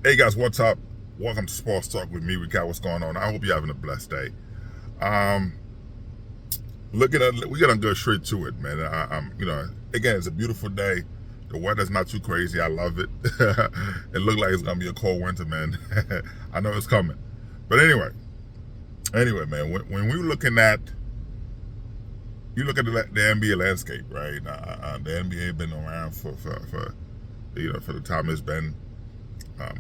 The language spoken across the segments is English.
Hey guys, what's up? Welcome to Sports Talk with me, Ricardo. What's going on? I hope you're having a blessed day. Um, Looking at we get on good straight to it, man. Again, it's a beautiful day. The weather's not too crazy. I love it. It looked like it's gonna be a cold winter, man. I know it's coming, but anyway, man. When we're looking at the NBA landscape, right? The NBA been around for for the time it's been.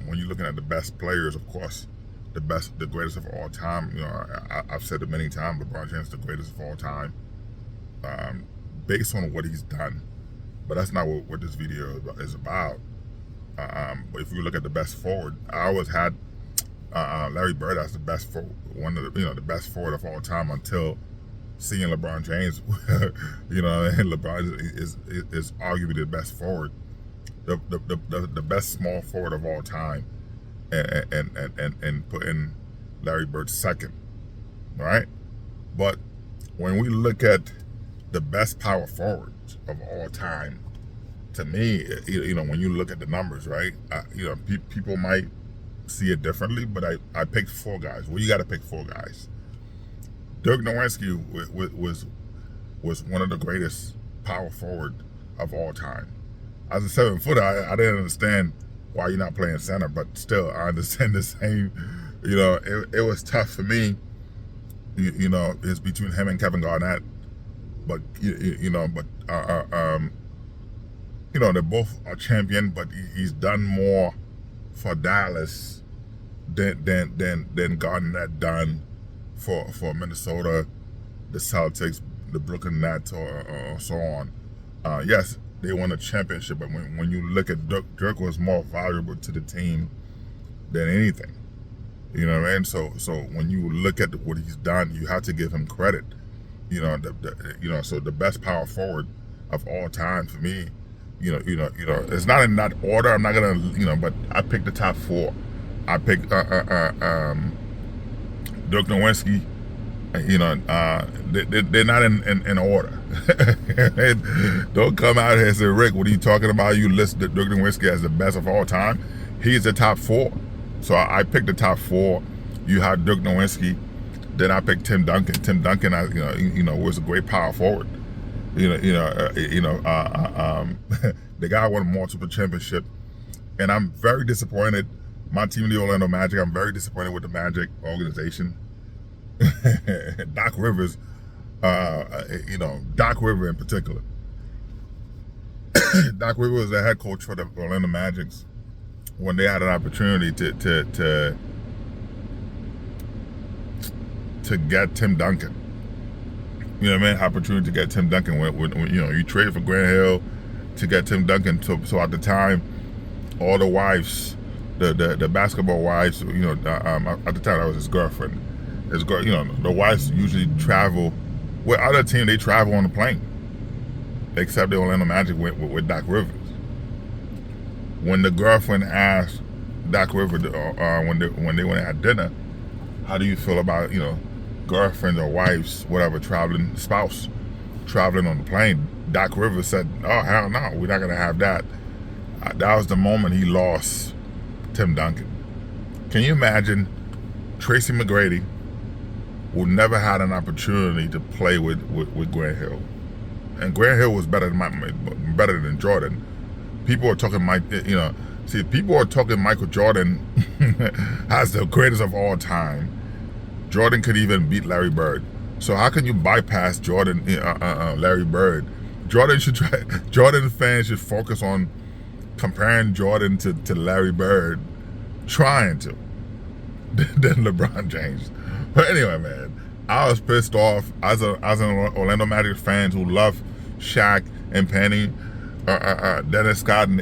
When you're looking at the best players, of course, the greatest of all time. I've said it many times. LeBron James is the greatest of all time, based on what he's done. But that's not what this video is about. But if you look at the best forward, I always had Larry Bird as the best forward, one of the best forward of all time until seeing LeBron James. And LeBron is arguably the best forward, the best small forward of all time, and putting Larry Bird second, right? But when we look at the best power forwards of all time, to me, when you look at the numbers, right? People might see it differently, but I picked four guys. Well, you got to pick four guys. Dirk Nowitzki was one of the greatest power forward of all time. As a 7-footer, I didn't understand why you're not playing center, but still, I understand the same. It was tough for me. It's between him and Kevin Garnett, but they both are champion, but he's done more for Dallas than Garnett done for Minnesota, the Celtics, the Brooklyn Nets, or so on. Yes, they won a championship, but when you look at Dirk was more valuable to the team than anything. You know what I mean? So when you look at what he's done, you have to give him credit. So the best power forward of all time for me, it's not in that order. I'm not gonna, but I picked the top four. I picked Dirk Nowitzki. They're not in order. Don't come out here and say, Rick, what are you talking about? You list Dirk Nowitzki as the best of all time. He's the top four. So I picked the top four. You had Dirk Nowitzki. Then I picked Tim Duncan. Tim Duncan, was a great power forward. The guy won multiple championship, and I'm very disappointed. My team, the Orlando Magic, I'm very disappointed with the Magic organization. Doc Rivers, Doc Rivers in particular. Doc Rivers was the head coach for the Orlando Magics when they had an opportunity to get Tim Duncan. You know what I mean? Opportunity to get Tim Duncan when you traded for Grant Hill to get Tim Duncan. So at the time, all the wives, the basketball wives, at the time that was his girlfriend. His girl, the wives usually travel. With other team, they travel on the plane. Except the Orlando Magic went with Doc Rivers. When the girlfriend asked Doc Rivers when they went and had dinner, how do you feel about girlfriends or wives, whatever, spouse traveling on the plane? Doc Rivers said, "Oh hell no, we're not gonna have that." That was the moment he lost Tim Duncan. Can you imagine Tracy McGrady, who never had an opportunity to play with Grant Hill, and Grant Hill was better than Jordan. People are talking Michael Jordan as the greatest of all time. Jordan could even beat Larry Bird. So how can you bypass Larry Bird? Jordan fans should focus on comparing Jordan to Larry Bird, trying to, than LeBron James. But anyway, man, I was pissed off as an Orlando Magic fan who love Shaq and Penny, Dennis Scott, and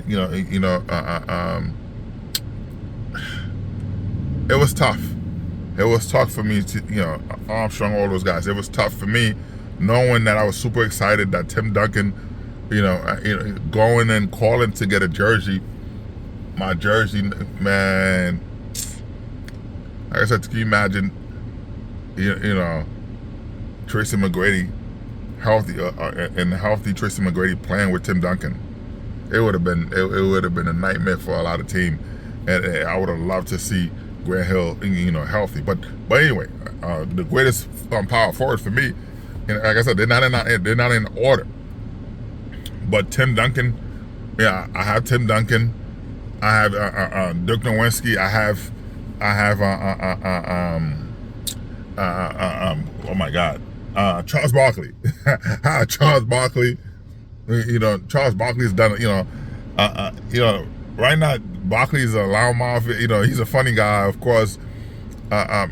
it was tough. It was tough for me to, Armstrong, all those guys. It was tough for me knowing that I was super excited that Tim Duncan, going and calling to get a jersey. My jersey, man. Like I said, can you imagine, Tracy McGrady, healthy Tracy McGrady playing with Tim Duncan? It would have been a nightmare for a lot of teams. and I would have loved to see Grant Hill, healthy. But anyway, the greatest power forward for me, and like I said, they're not in order. But Tim Duncan, yeah, I have Tim Duncan. I have Dirk Nowitzki. I have oh my God, Charles Barkley. Charles Barkley. Charles Barkley's done. Right now Barkley's a loudmouth. He's a funny guy, of course.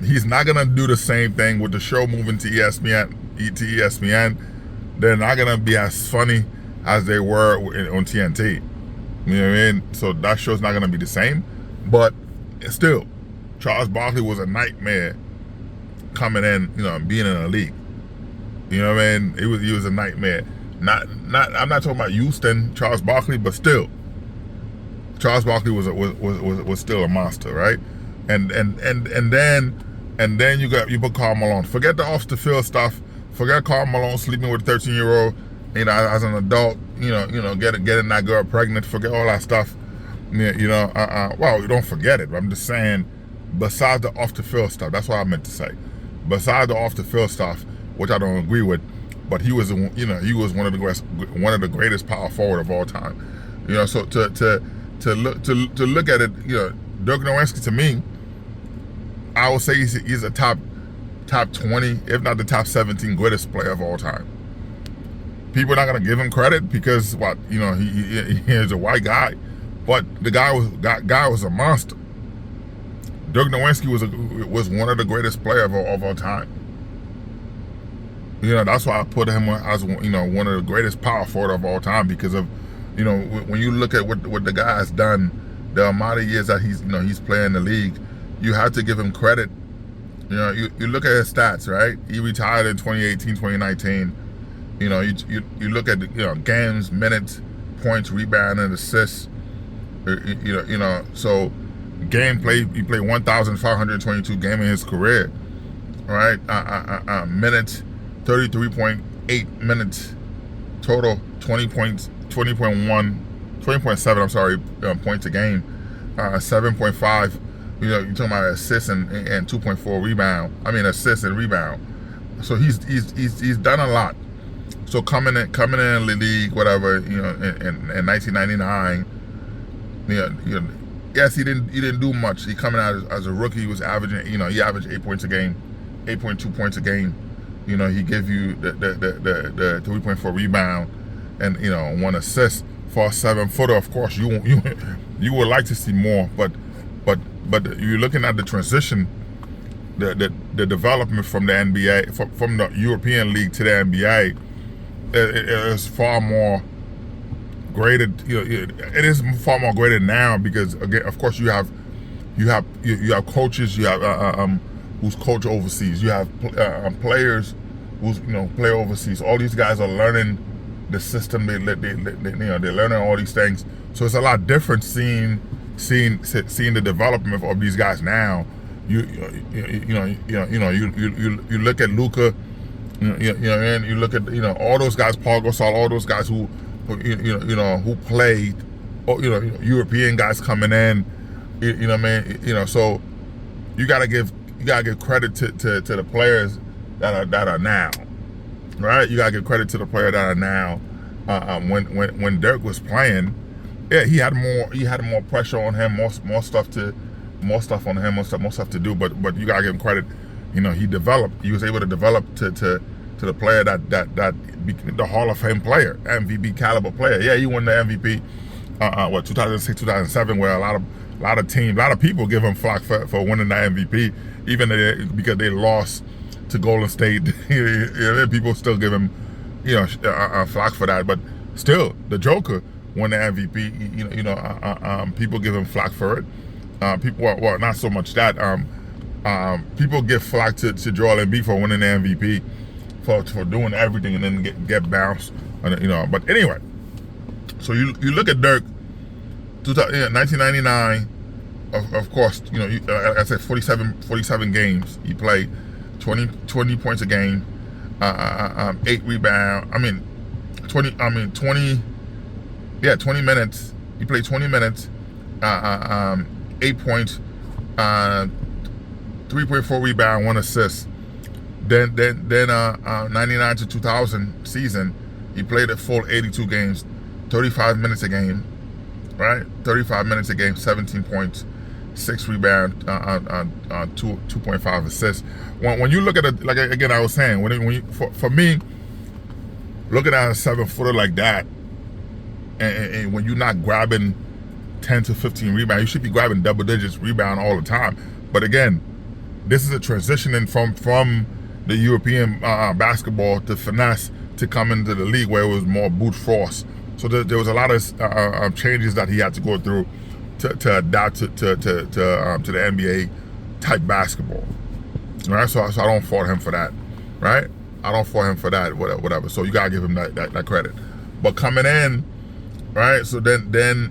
He's not gonna do the same thing with the show moving to ESPN. They're not gonna be as funny as they were on TNT. You know what I mean? So that show's not gonna be the same. But still, Charles Barkley was a nightmare coming in, being in the league. You know what I mean? He was a nightmare. I'm not talking about Houston, Charles Barkley, but still, Charles Barkley was still a monster, right? And then you put Karl Malone. Forget the off the field stuff. Forget Karl Malone sleeping with a 13-year-old. As an adult, getting that girl pregnant. Forget all that stuff. Well, you don't forget it. But I'm just saying, besides the off the field stuff, that's what I meant to say. Besides the off the field stuff, which I don't agree with, but he was one of the greatest power forward of all time. So to look at it, Dirk Nowitzki, to me, I would say he's a top 20, if not the top 17 greatest player of all time. People are not gonna give him credit because he is a white guy, but the guy was a monster. Dirk Nowitzki was one of the greatest players of all time. That's why I put him as one of the greatest power forward of all time, because of when you look at what the guy has done, the amount of years that he's playing the league, you have to give him credit. You look at his stats, right? He retired in 2018, 2019. You look at games, minutes, points, rebound, and assists. So gameplay, he played 1,522 games in his career. All right, minutes, 33.8 minutes total, 20.7. I'm sorry, points a game, 7.5. You're talking about assists and 2.4 rebound. Assists and rebound. So he's done a lot. So coming in the league, whatever, in 1999, yes, he didn't do much. He coming out as a rookie, he was averaging, he averaged 8 points a game, 8.2 points a game. He gave you the 3.4 rebound and 1 assist for a 7-footer. Of course, you would like to see more, but you're looking at the transition, the development from the NBA, from the European League to the NBA. It is far more graded. It is far more graded now because, again, of course, you have coaches, you have who's coach overseas, you have players who's play overseas. All these guys are learning the system. They're learning all these things. So it's a lot different seeing the development of these guys now. You look at Luka. And you look at all those guys, Paul Gasol, all those guys who played, European guys coming in, so you gotta give credit to the players that are now, right? You gotta give credit to the players that are now. When Dirk was playing, yeah, he had more pressure on him, more stuff on him, more stuff to do. But you gotta give him credit. He developed. He was able to develop to the player that the Hall of Fame player, MVP caliber player. Yeah, he won the MVP. 2006, 2007, where a lot of teams, a lot of people give him flack for winning the MVP, even because they lost to Golden State. People still give him flack for that. But still, the Joker won the MVP. People give him flack for it. People, not so much that. People give flack to Joel Embiid for winning the MVP, for doing everything and then get bounced, But anyway, so you look at Dirk, 1999. Of course, like I said, 47 games he played, 20 points a game, 8 rebound. 20 minutes. He played 20 minutes. 8 points, 3.4 rebound, 1 assist. Then 99 to 2000 season, he played a full 82 games, 35 minutes a game, right? 35 minutes a game, 17 points, 6 rebound, 2.5 assists. When you look at it, like again, I was saying, for me, looking at a 7-footer like that, and when you're not grabbing 10 to 15 rebounds, you should be grabbing double digits rebound all the time. But again, this is a transitioning from the European basketball to finesse to come into the league where it was more brute force. So there was a lot of changes that he had to go through to adapt to the NBA type basketball. Right? So I don't fault him for that. Right? I don't fault him for that. Whatever. So you gotta give him that credit. But coming in, right? So then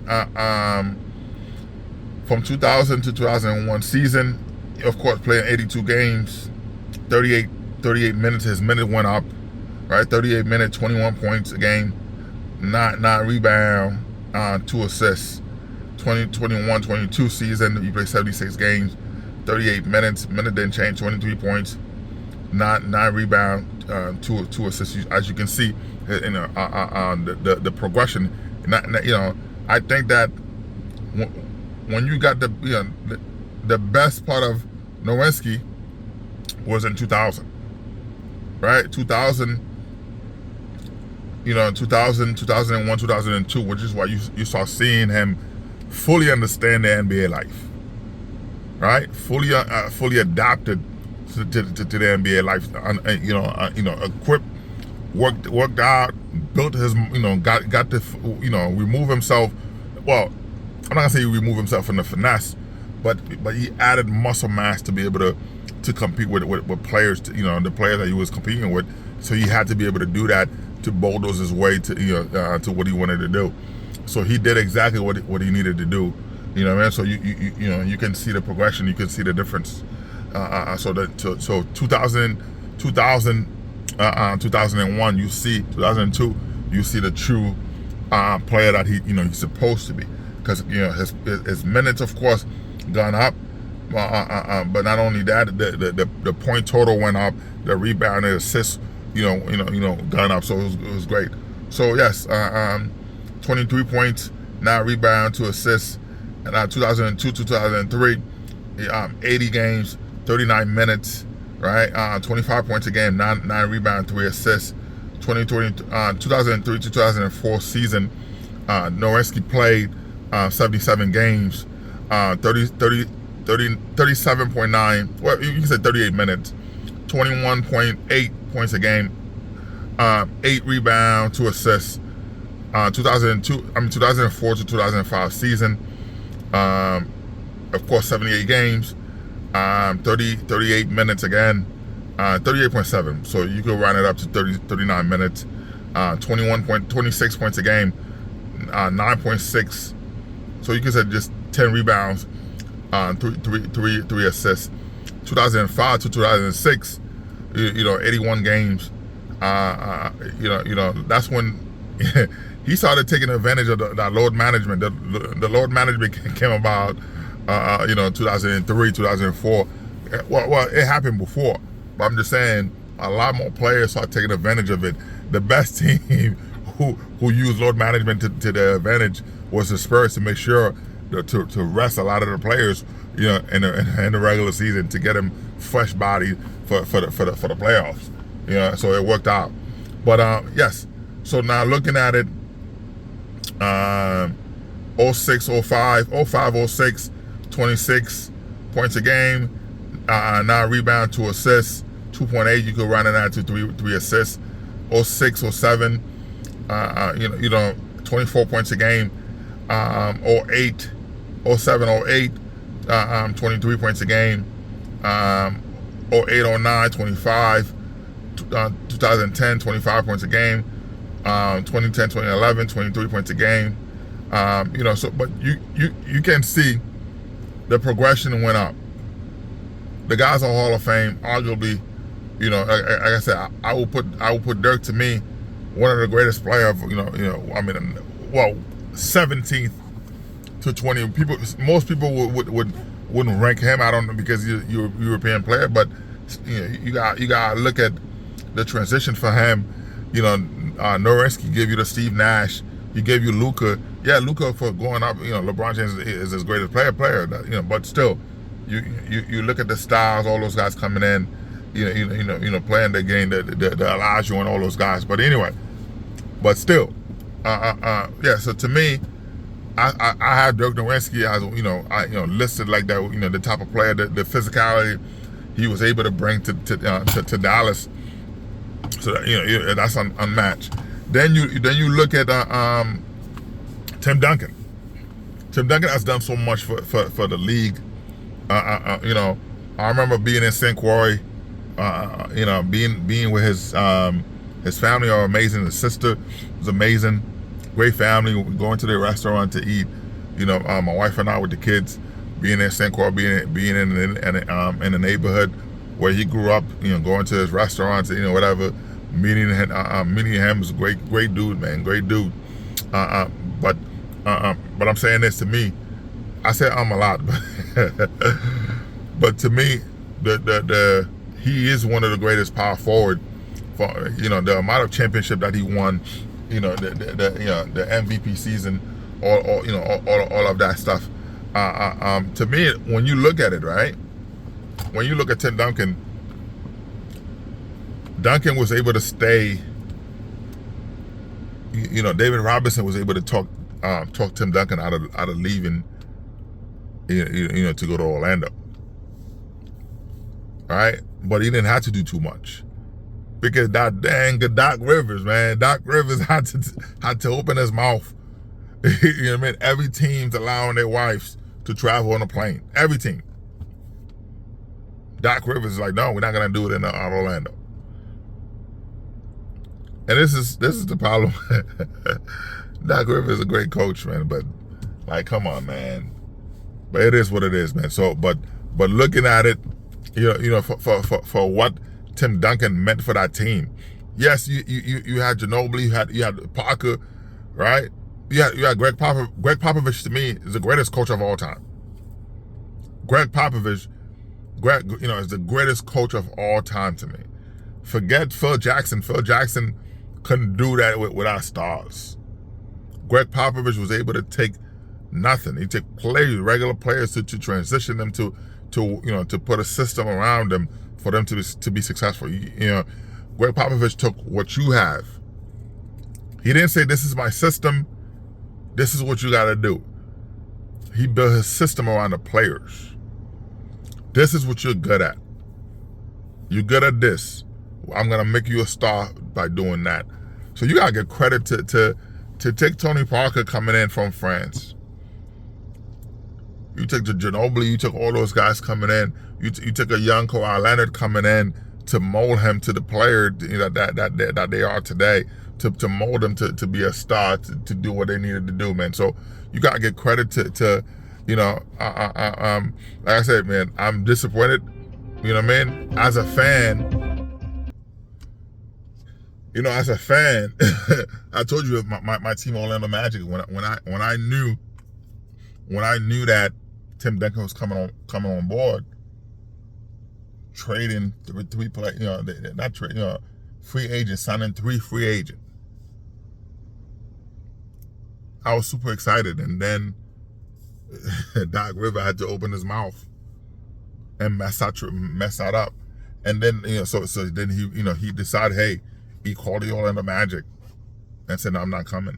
from 2000 to 2001 season, of course, playing 82 games, 38 minutes. His minute went up, right? 38 minutes, 21 points a game, 9 rebound, 2 assists. 2021-22 season, he played 76 games, 38 minutes. Minute didn't change, 23 points, 9 rebound, 2 assists. As you can see, you know, the progression. You know, I think that when you got the best part of Nowitzki was in 2000, right? 2000, you know, 2000, 2001, 2002, which is why you start seeing him fully understand the NBA life, right? Fully adapted to the NBA life. You know, equipped, worked out, built his, you know, got to, you know, remove himself. Well, I'm not gonna say he removed himself from the finesse, but he added muscle mass to be able to compete with players, you know, the players that he was competing with. So he had to be able to do that to bulldoze his way to, you know, to what he wanted to do. So he did exactly what he needed to do, you know what I mean? So you know, you can see the progression, you can see the difference. So 2000, 2001, you see 2002, you see the true player that he's supposed to be, because you know his minutes, of course, gone up, but not only that, the point total went up, the rebound and assists, you know, gone up. So it was great. So yes, 23 points, 9 rebound, 2 assists, and 2002, 2003, 80 games, 39 minutes, right? 25 points a game, 9 rebound, 3 assists. 2003, 2004 season, Nowitzki played 77 games, 37.9, well, you can say 38 minutes, 21.8 points a game, 8 rebound, 2 assists. 2004 to 2005 season, of course, 78 games, 38 minutes again, 38.7. So you could round it up to 39 minutes, 26 points a game, 9.6. So you could say just 10 rebounds, 3 assists. 2005 to 2006, you know, 81 games. You know, that's when he started taking advantage of that load management. The load management came about, you know, 2003, 2004. Well, it happened before, but I'm just saying a lot more players started taking advantage of it. The best team who used load management to their advantage was the Spurs, to make sure to rest a lot of the players, you know, in the regular season, to get them fresh bodies for the playoffs. You know, so it worked out. But yes, so now looking at it, 06, 05, 06, 26 points a game, 9 rebound, 2 assists, 2.8. You could run it out to 3 assists. 06, 07, you know, 24 points a game. 08, 07, 08, 23 points a game. 08, 09, 25. 2010, 25 points a game. 2010, 2011, 23 points a game. You know, so but you can see the progression went up. The guy's a Hall of Fame, arguably. You know, like I said, I will put Dirk, to me, one of the greatest players. You know, I mean, well, 17th to 20. Most people wouldn't rank him. I don't know, because he's a European player, but you got to look at the transition for him. Nowitzki gave you the Steve Nash. He gave you Luka. Yeah, Luka for going up. LeBron James is his greatest player. But still, you look at the styles, all those guys coming in. Playing the game, the Elijah and all those guys. But anyway, but still, yeah. So to me, I have Dirk Nowitzki as listed like that. The type of player, the physicality he was able to bring to Dallas. So that, that's unmatched. Then you look at Tim Duncan. Tim Duncan has done so much for the league. I remember being in St. Croix. Being with his family are amazing. His sister was amazing. Great family. Going to the restaurant to eat. My wife and I with the kids, being in St. Croix, being in the neighborhood where he grew up. Going to his restaurants. Whatever. Meeting him was a great dude, man. Great dude. But I'm saying this, to me, I say a lot, but to me, he is one of the greatest power forward. For the amount of championship that he won, the MVP season, all of that stuff. To me, when you look at it, right, when you look at Tim Duncan was able to stay. David Robinson was able to talk Tim Duncan out of leaving. To go to Orlando. All right, but he didn't have to do too much, because that dang Doc Rivers, man, Doc Rivers had to open his mouth. You know what I mean? Every team's allowing their wives to travel on a plane. Every team. Doc Rivers is like, no, we're not gonna do it in Orlando. And this is the problem. Doc Rivers is a great coach, man, but like, come on, man. But it is what it is, man. So, but looking at it, for what Tim Duncan meant for that team. Yes, you had Ginobili, you had Parker, right? You had Greg Popovich. Greg Popovich, to me, is the greatest coach of all time. Greg Popovich, is the greatest coach of all time to me. Forget Phil Jackson. Phil Jackson couldn't do that without stars. Greg Popovich was able to take nothing. He took regular players to transition them to put a system around them for them to be successful. Greg Popovich took what you have. He didn't say, this is my system, this is what you got to do. He built his system around the players. This is what you're good at. You're good at this. I'm gonna make you a star by doing that. So you gotta give credit to take Tony Parker coming in from France. You took the Ginobili, you took all those guys coming in. You took a young Kawhi Leonard coming in to mold him to the player that they are today. To mold them to be a star, to do what they needed to do, man. So you gotta give credit to like I said, man, I'm disappointed. You know what I mean? As a fan, I told you my team Orlando Magic, when I knew that Tim Duncan was coming on board, trading three players, not trade, free agents, signing 3 free agents. I was super excited, and then Doc Rivers had to open his mouth and mess that up, and then so then he decided, hey, he called the Orlando Magic and said, no, I'm not coming.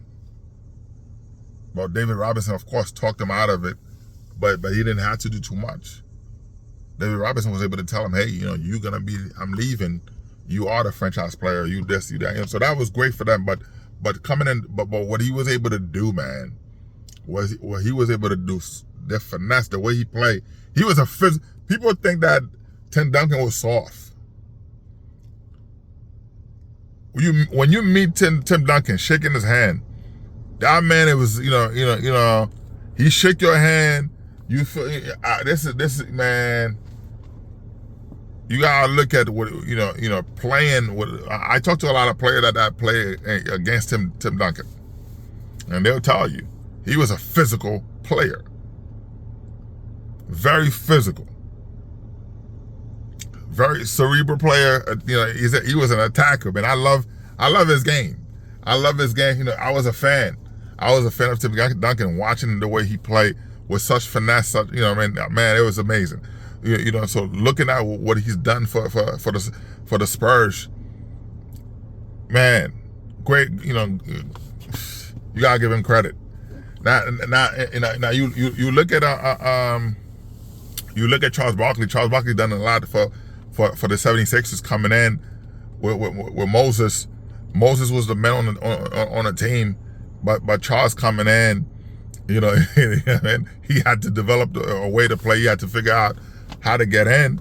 Well, David Robinson, of course, talked him out of it, but he didn't have to do too much. David Robinson was able to tell him, hey, you're gonna be, I'm leaving. You are the franchise player. You this, you that. So that was great for them. But coming in, but what he was able to do, man, was what he was able to do, the finesse, the way he played. He was people think that Tim Duncan was soft. When you meet Tim Duncan, shaking his hand, that man, it was he shook your hand. You feel this is man. You gotta look at what playing with. I talked to a lot of players that play against Tim Duncan, and they'll tell you he was a physical player. Very physical. Very cerebral player. He was an attacker, man. I love his game. I love his game. I was a fan. I was a fan of Tim Duncan, watching the way he played with such finesse. Man, it was amazing. So looking at what he's done for the Spurs, man, great. You gotta give him credit. Now you look at you look at Charles Barkley. Charles Barkley done a lot for the 76ers coming in with Moses. Moses was the man on the team, but Charles coming in, and he had to develop a way to play. He had to figure out how to get in,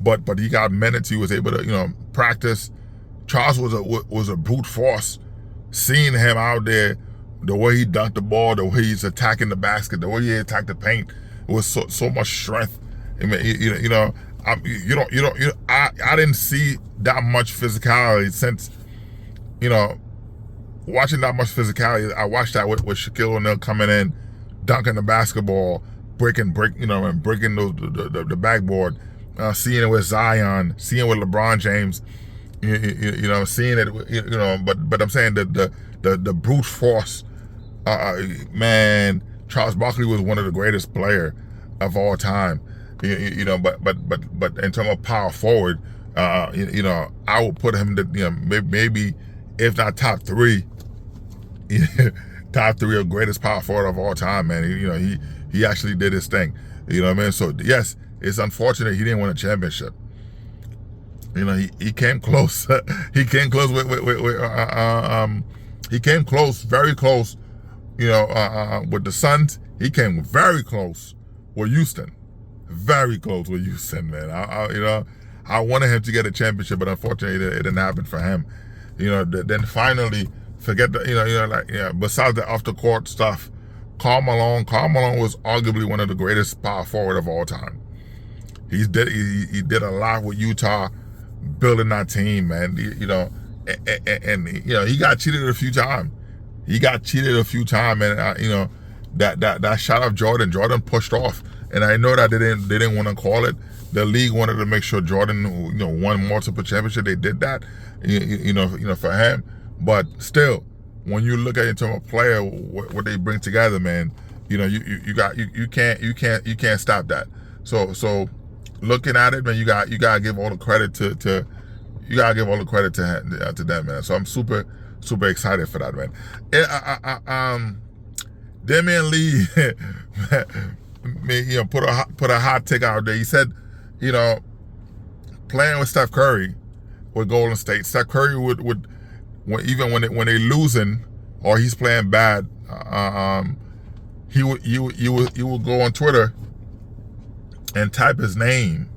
but he got minutes. He was able to practice. Charles was a brute force. Seeing him out there, the way he dunked the ball, the way he's attacking the basket, the way he attacked the paint, it was so much strength. I mean, I didn't see that much physicality since, watching that much physicality. I watched that with Shaquille O'Neal coming in, dunking the basketball, breaking the backboard, seeing it with Zion, seeing it with LeBron James, seeing it, but I'm saying that the brute force, man, Charles Barkley was one of the greatest player of all time. But in terms of power forward, I would put him to maybe if not top three, top three of greatest power forward of all time, man. He actually did his thing. You know what I mean? So yes, it's unfortunate he didn't win a championship. He came close. He came close he came close, very close. With the Suns, he came very close with Houston. Very close with Houston, man. I wanted him to get a championship, but unfortunately, it didn't happen for him. Then finally, forget besides the off the court stuff, Karl Malone was arguably one of the greatest power forward of all time. He did a lot with Utah, building that team, man. And he got cheated a few times. And that shot of Jordan pushed off. And I know that they didn't want to call it. The league wanted to make sure Jordan, won multiple championship. They did that, for him. But still, when you look at it in terms of player, what they bring together, man, you can't stop that. So looking at it, man, you gotta give all the credit to them, man. So I'm super excited for that, man. Damian Lee, put a hot take out there. He said, playing with Steph Curry with Golden State, Steph Curry would even when they losing or he's playing bad, he would go on Twitter and type his name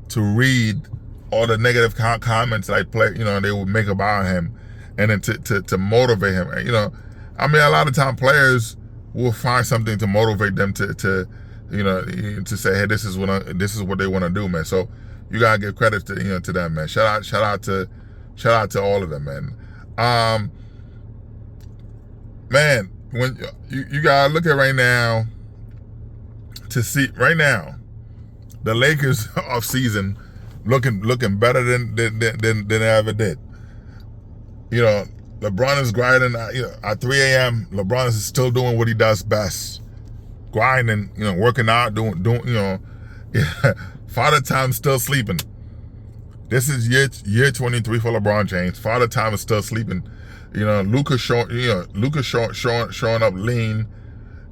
to read all the negative comments that they would make about him, and then to motivate him. A lot of time players will find something to motivate them to say, hey, this is what they want to do, man. So you gotta give credit to to them, man. Shout out to all of them, man. Man, when you gotta look at right now to see right now the Lakers off season looking better than they ever did. LeBron is grinding at 3 a.m. LeBron is still doing what he does best, grinding, working out, doing Father Time still sleeping. This is year 23 for LeBron James. Father Time is still sleeping. Luka showing up lean.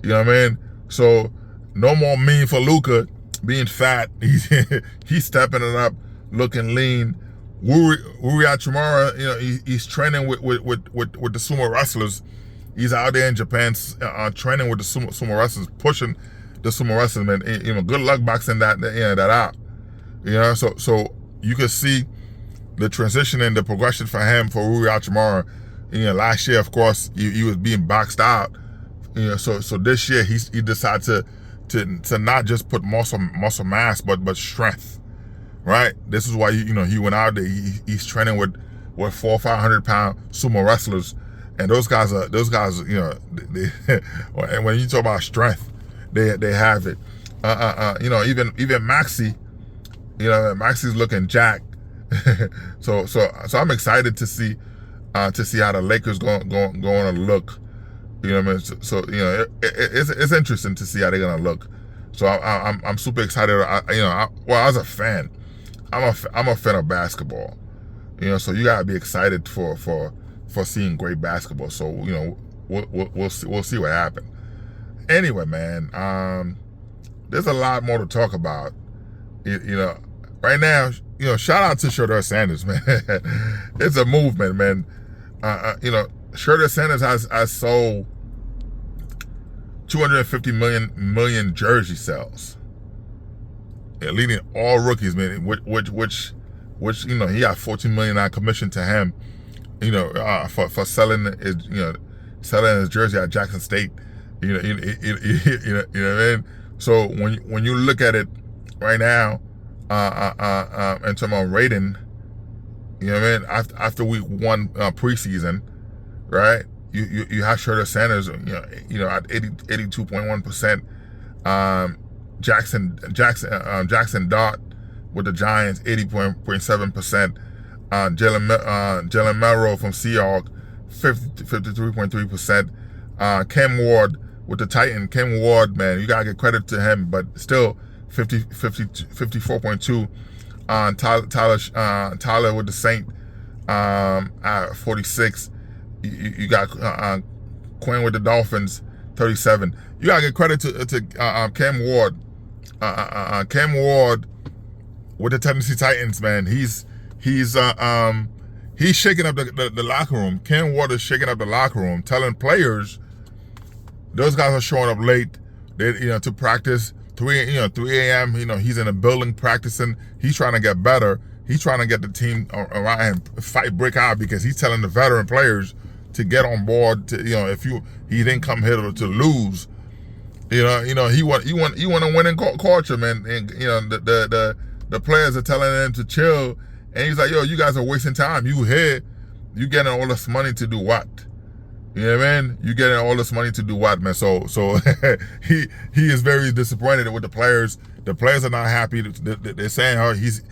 You know what I mean? So no more mean for Luka being fat. He's stepping it up, looking lean. Rui Hachimura, he's training with the sumo wrestlers. He's out there in Japan training with the sumo wrestlers, pushing the sumo wrestlers, man. Good luck boxing that out. So you can see the transition and the progression for him, for Rui Hachimura. Last year, of course, he was being boxed out. So this year he decided to not just put muscle mass, but strength. Right? This is why he went out there. He's training with 400 or 500 pound sumo wrestlers, And those guys, you know, and when you talk about strength, they have it. You know, even Maxey, you know, Maxey's looking jacked. so I'm excited to see how the Lakers going to look. You know what I mean? So you know, it's interesting to see how they're gonna look. So I'm super excited. Well, as a fan, I'm a fan of basketball. You know, so you gotta be excited for seeing great basketball. So you know, we'll see what happens. Anyway, man, there's a lot more to talk about. You know, right now, you know, shout out to Shedeur Sanders, man. It's a movement, man. You know, Shedeur Sanders has sold 250 million jersey sales, yeah, leading all rookies, man. Which you know, he got 14 million commission to him, you know, for selling his jersey at Jackson State. You know what I mean. So when you look at it right now, in terms of rating, you know what I mean. After week 1 preseason, right? You have Shedeur Sanders, you know, at 82.1%. Jackson Dart with the Giants, 80.7%. Jalen Melrose from Seahawks, 53.3%. Cam Ward with the Titan. Cam Ward, man, you gotta get credit to him, but still 54.2. Tyler with the Saint, at 46. You got Quinn with the Dolphins, 37. You gotta get credit to Cam Ward. Cam Ward with the Tennessee Titans, man. He's shaking up the locker room. Cam Ward is shaking up the locker room, telling players those guys are showing up late, to practice. 3 a.m. You know, he's in a building practicing. He's trying to get better. He's trying to get the team around and break out, because he's telling the veteran players to get on board. If he didn't come here to lose. He want a winning culture, man. And the players are telling him to chill, and he's like, yo, you guys are wasting time. You here, you getting all this money to do what? You know what I mean? You getting all this money to do what, man? So he is very disappointed with the players. The players are not happy. They're saying, oh, he's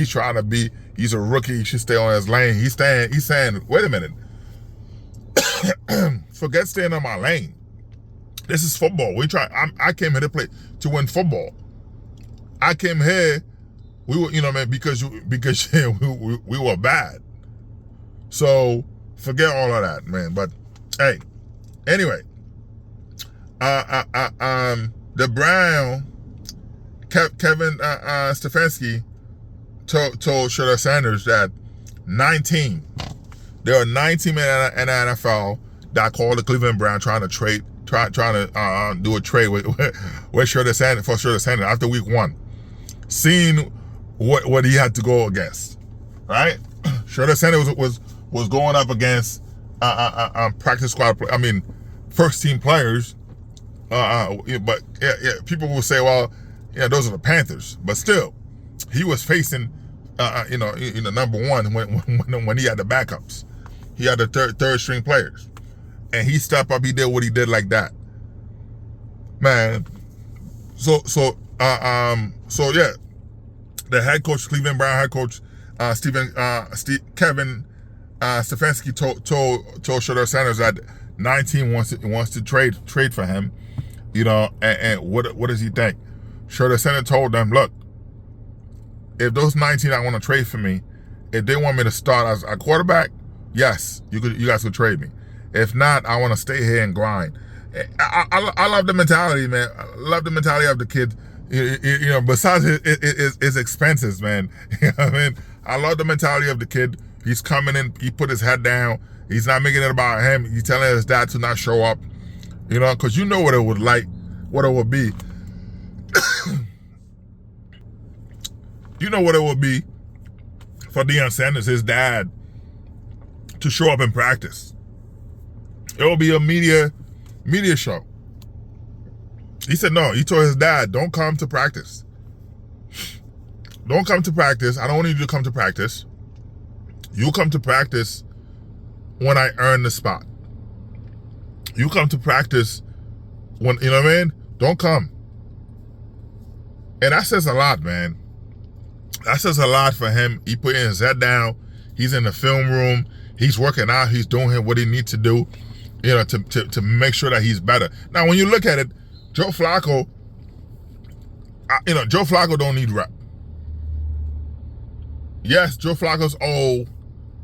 trying to be. He's a rookie. He should stay on his lane. He's saying, wait a minute. Forget staying on my lane. This is football. I came here to win football. I came here. We were, man, because we were bad. So forget all of that, man. But hey, anyway, the Brown, Kevin Stefanski told Shedeur Sanders that 19. There are 19 men in the NFL that called the Cleveland Brown trying to do a trade with Shedeur Sanders after week 1, seeing what he had to go against, right? Shedeur Sanders was going up against practice squad, first team players. But people will say, well, those are the Panthers. But still, he was facing, number one when he had the backups. He had the third string players, and he stepped up. He did what he did like that, man. So yeah, the head coach, Cleveland Brown head coach, Kevin Stefanski told Shedeur Sanders that 19 wants to trade for him, and what does he think? Shedeur Sanders told them, look, if those 19 that want to trade for me, if they want me to start as a quarterback, yes, you guys could trade me. If not, I want to stay here and grind. I love the mentality, man. I love the mentality of the kid. Besides his expenses, man. I mean, I love the mentality of the kid. He's coming in. He put his head down. He's not making it about him. He's telling his dad to not show up. Because you know what it would be. You know what it would be for Deion Sanders, his dad, to show up in practice. It will be a media show. He said no. He told his dad, don't come to practice. Don't come to practice. I don't want you to come to practice. You come to practice when I earn the spot. You come to practice when, you know what I mean? Don't come. And that says a lot, man. That says a lot for him. He put his head down. He's in the film room. He's working out. He's doing what he needs to do, you know, to make sure that he's better. Now, when you look at it, Joe Flacco, Joe Flacco don't need rep. Yes, Joe Flacco's old,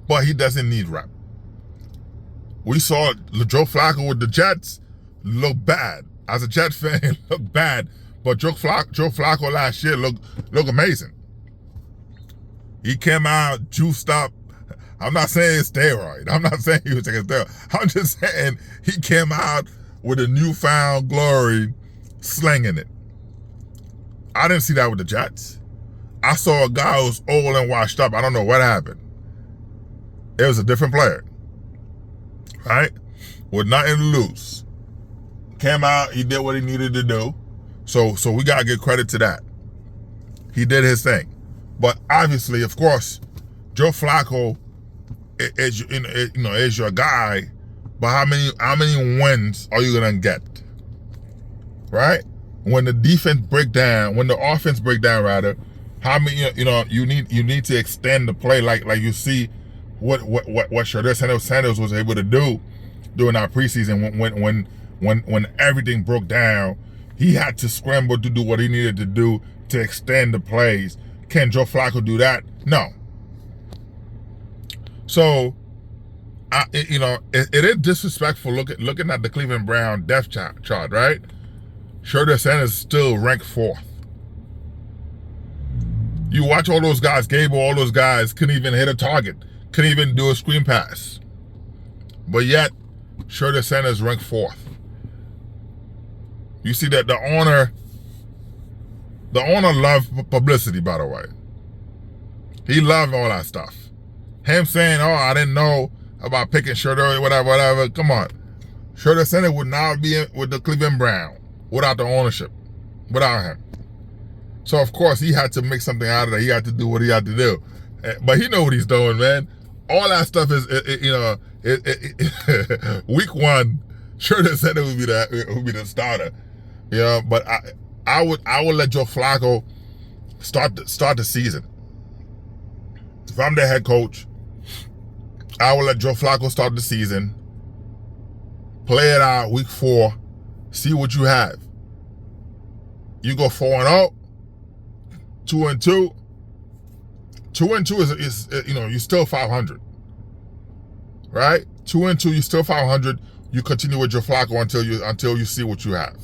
but he doesn't need rep. We saw Joe Flacco with the Jets look bad. As a Jets fan, look bad. But Joe Flacco last year look amazing. He came out juiced up. I'm not saying it's steroid. I'm not saying he was taking steroid. I'm just saying he came out with a newfound glory, slinging it. I didn't see that with the Jets. I saw a guy who was old and washed up. I don't know what happened. It was a different player, right? With nothing to lose. Came out, he did what he needed to do. So we gotta give credit to that. He did his thing. But obviously, of course, Joe Flacco is your guy. But how many wins are you gonna get? Right? When the defense break down, when the offense break down rather, how many you need to extend the play like you see what Shardar Sanders was able to do during our preseason when everything broke down. He had to scramble to do what he needed to do to extend the plays. Can Joe Flacco do that? No. So, it is disrespectful looking at the Cleveland Brown depth chart, right? Shardar Sanders still ranked 4th. You watch all those guys, Gable, all those guys couldn't even hit a target, couldn't even do a screen pass. But yet, Shardar Sanders ranked 4th. You see that the owner loved publicity, by the way. He loved all that stuff. Him saying, "Oh, I didn't know about picking Shardar, whatever." Come on, Shardar Sanders would not be with the Cleveland Brown without the ownership, without him. So of course he had to make something out of it. He had to do what he had to do, but he know what he's doing, man. All that stuff is, week 1, Shardar Sanders would be the starter. Yeah, but I would let Joe Flacco start the season. If I'm the head coach, I would let Joe Flacco start the season, play it out week 4, see what you have. You go 4-0, 2-2. 2-2 is you're still 500, right? 2-2, you're still 500. You continue with Joe Flacco until you see what you have.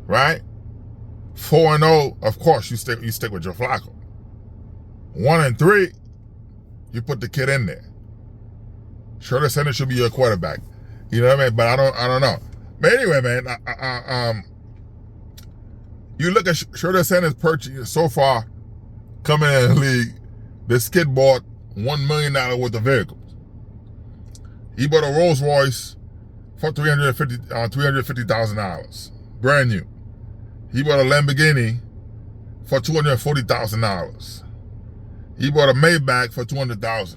Right? 4-0, of course, you stick with Joe Flacco. 1-3, you put the kid in there. Shardar Sanders should be your quarterback. You know what I mean? But I don't know. But anyway, man, you look at Shardar Sanders' purchase so far coming in the league. This kid bought $1 million worth of vehicles. He bought a Rolls Royce for $350,000, brand new. He bought a Lamborghini for $240,000. He bought a Maybach for $200,000.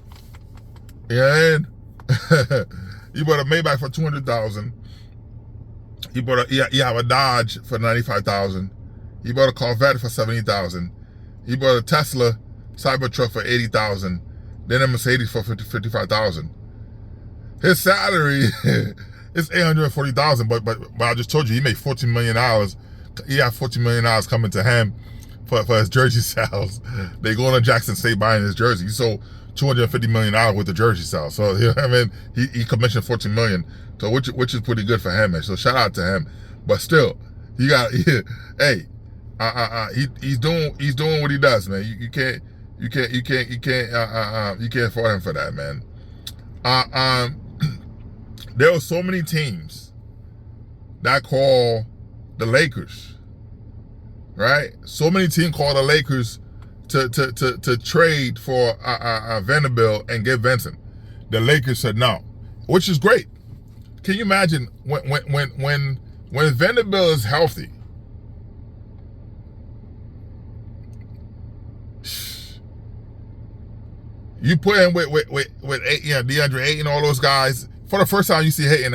Yeah, he bought a Maybach for $200,000. He have a Dodge for $95,000. He bought a Corvette for $70,000. He bought a Tesla Cybertruck for $80,000. Then a Mercedes for $55,000. His salary is $840,000, but I just told you he made $14 million. He had $14 million coming to him for his jersey sales. They going to Jackson State buying his jersey. He sold $250 million with the jersey sales. So you know what I mean, he commissioned $14 million. So which is pretty good for him, man. So shout out to him. But still, he's doing what he does, man. You can't fault him for that, man. There were so many teams that call the Lakers, right? So many teams call the Lakers to trade for Vanderbilt and get Vincent. The Lakers said no, which is great. Can you imagine when Vanderbilt is healthy? You put him with DeAndre Ayton and all those guys. for the first time you see hating.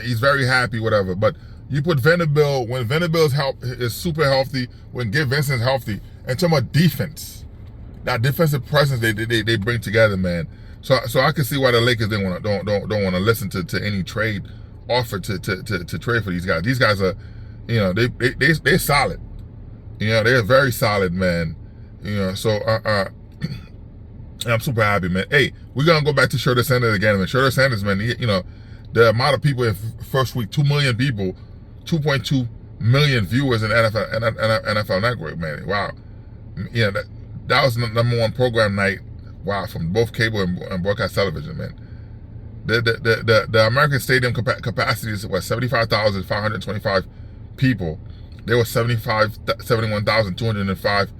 He's very happy, whatever. But you put Vanderbilt when Vanderbilt's is super healthy, when Gabe Vincent's healthy, and talking about defense, that defensive presence they bring together, man. So I can see why the Lakers don't want to listen to any trade offer to trade for these guys. These guys are, you know, they're solid. You know, they're very solid, man. You know, so I'm super happy, man. Hey, we're gonna go back to Shirley Sanders again, man. Shirley Sanders, man. You know, the amount of people in first week, 2 million people, 2.2 million viewers in NFL Network, man. Wow. Yeah, that was the #1 program night. Wow, from both cable and broadcast television, man. The American Stadium capacity was 75,525 people. There were 71,205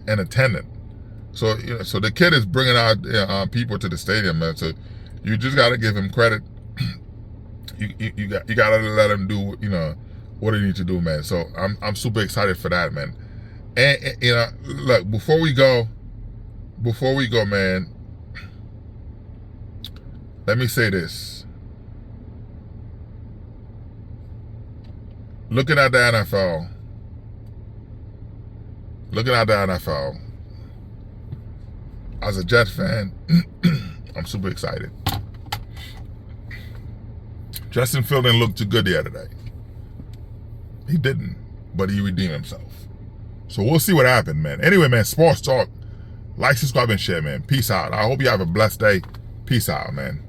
in attendance. So, you know, so the kid is bringing out people to the stadium, man. So you just got to give him credit. You got to let him do, you know, what he needs to do, man. So I'm super excited for that, man. And you know, look, before we go, man, let me say this. Looking at the NFL, as a Jets fan, I'm super excited. Justin Fields didn't look too good the other day. He didn't, but he redeemed himself. So we'll see what happened, man. Anyway, man, sports talk. Like, subscribe, and share, man. Peace out. I hope you have a blessed day. Peace out, man.